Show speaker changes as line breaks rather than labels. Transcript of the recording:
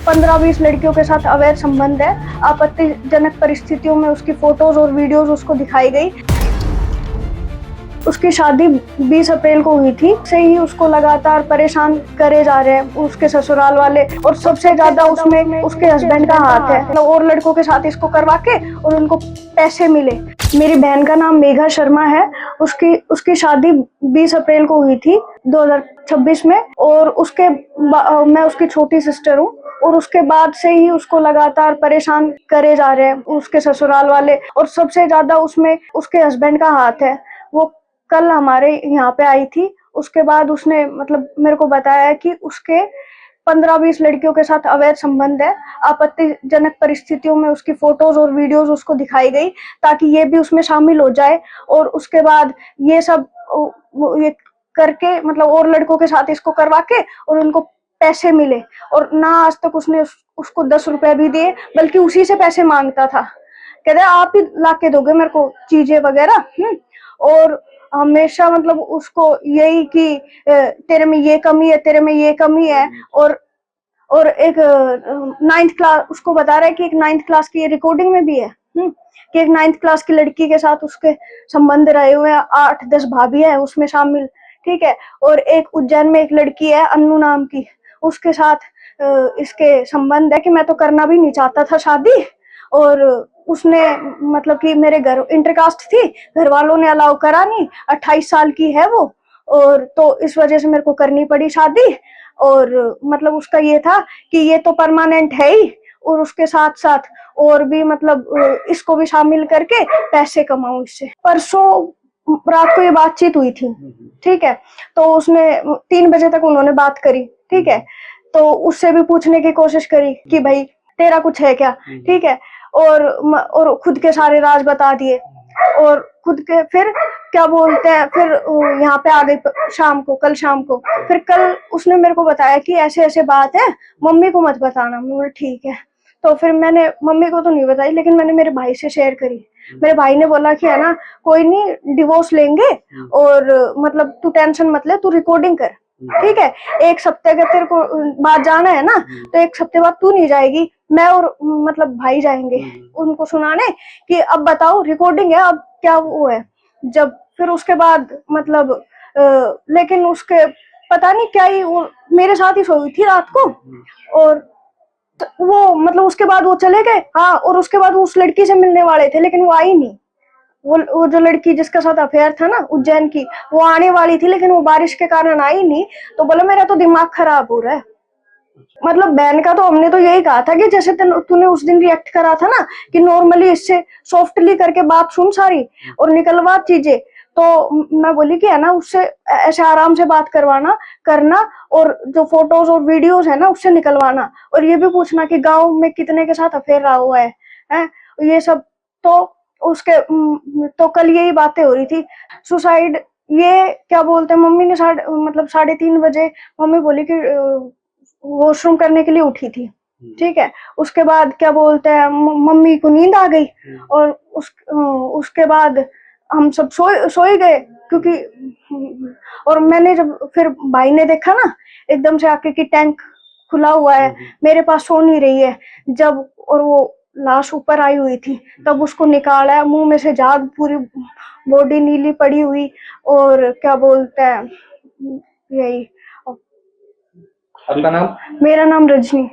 15-20 लड़कियों के साथ अवैध संबंध है। आपत्तिजनक परिस्थितियों में उसकी फोटोज और वीडियोज उसको दिखाई गई। उसकी शादी 20 अप्रैल को हुई थी। से ही उसको लगातार परेशान करे जा रहे हैं उसके ससुराल वाले, और सबसे ज्यादा उसमें उसके हस्बैंड का हाथ है। मतलब और लड़कों के साथ इसको करवा के और उनको पैसे मिले। मेरी बहन का नाम मेघा शर्मा है। उसकी शादी 20 अप्रैल को हुई थी 2026 में, और मैं उसकी छोटी सिस्टर हूँ। और उसके बाद से ही उसको लगातार परेशान करे जा रहे हैं उसके ससुराल वाले, और सबसे ज्यादा उसमें उसके हस्बैंड का हाथ है। वो कल हमारे यहाँ पे आई थी। उसके बाद उसने मतलब मेरे को बताया कि उसके 15-20 लड़कियों के साथ अवैध संबंध है। आपत्तिजनक परिस्थितियों में उसकी फोटोज और वीडियोज उसको दिखाई गई ताकि ये भी उसमें शामिल हो जाए, और उसके बाद ये सब ये करके मतलब और लड़कों के साथ इसको करवा के और उनको पैसे मिले। और ना आज तक उसने उसको 10 रुपए भी दिए, बल्कि उसी से पैसे मांगता था। कहते आप ही ला के दोगे मेरे को चीजें वगैरह। और हमेशा मतलब उसको यही कि तेरे में ये कमी है, तेरे में ये कमी है। और एक 9th क्लास उसको बता रहा है कि एक 9th क्लास की रिकॉर्डिंग में भी है कि एक 9th क्लास की लड़की के साथ उसके संबंध रहे हुए हैं। 8-10 भाभी है उसमें शामिल, ठीक है। और एक उज्जैन में एक लड़की है अन्नू नाम की, उसके साथ इसके संबंध है कि मैं तो करना भी नहीं चाहता था शादी। और उसने मतलब कि मेरे घर इंटरकास्ट थी, घर वालों ने अलाउ करा नहीं। 28 साल की है वो, और तो इस वजह से मेरे को करनी पड़ी शादी। और मतलब उसका ये था कि ये तो परमानेंट है ही, और उसके साथ साथ और भी मतलब इसको भी शामिल करके पैसे कमाऊं इससे। परसों रात को ये बातचीत हुई थी, ठीक है। तो उसने 3 बजे तक उन्होंने बात करी, ठीक है। तो उससे भी पूछने की कोशिश करी कि भाई तेरा कुछ है क्या, ठीक है। और खुद के सारे राज बता दिए। और खुद के फिर क्या बोलते हैं, फिर यहाँ पे आ गई शाम को, कल शाम को। फिर कल उसने मेरे को बताया कि ऐसे ऐसे बात है, मम्मी को मत बताना। मैं बोला ठीक है। तो फिर मैंने मम्मी को तो नहीं बताई, लेकिन मैंने मेरे भाई से शेयर करी। मेरे भाई ने बोला कि है ना कोई नहीं, डिवोर्स लेंगे, और मतलब तू टेंशन मत ले, तू रिकॉर्डिंग कर, ठीक है। 1 हफ्ते का तेरे को बाद जाना है ना, तो 1 हफ्ते बाद तू नहीं जाएगी, मैं और मतलब भाई जाएंगे उनको सुनाने कि अब बताओ रिकॉर्डिंग है, अब क्या वो है। जब फिर उसके बाद मतलब लेकिन उसके पता नहीं क्या ही वो मेरे साथ ही सोई थी रात को। और वो मतलब उसके बाद वो चले गए। हाँ, और उसके बाद वो उस लड़की से मिलने वाले थे, लेकिन वो आई नहीं। वो जो लड़की जिसका साथ अफेयर था ना उज्जैन की, वो आने वाली थी, लेकिन वो बारिश के कारण आई नहीं। तो बोला मेरा तो दिमाग खराब हो रहा है। मतलब बहन का तो हमने तो यही कहा था कि जैसे तूने उस दिन रिएक्ट करा था ना कि नॉर्मली इससे सॉफ्टली करके बात सुन सारी और निकलवा चीजें। तो मैं बोली कि है ना उससे ऐसे आराम से बात करना, और जो फोटोज और वीडियोज है ना उससे निकलवाना, और ये भी पूछना कि गांव में कितने के साथ अफेयर रहा हुआ है ये सब। तो उसके तो कल यही बातें हो रही थी। सुसाइड ये क्या बोलते हैं, मम्मी ने मतलब 3:30 बजे मम्मी बोली कि वॉशरूम करने के लिए उठी थी, ठीक है। उसके बाद क्या बोलते हैं मम्मी को नींद आ गई, और उसके बाद हम सब सोए गए, क्योंकि और मैंने जब फिर भाई ने देखा ना एकदम से आके कि टैंक खुला हुआ है, मेरे पास सो नहीं रही है जब, और वो लाश ऊपर आई हुई थी, तब उसको निकाला, मुंह में से झाग, पूरी बॉडी नीली पड़ी हुई। और क्या बोलते हैं यही।
आपका नाम?
मेरा नाम रजनी।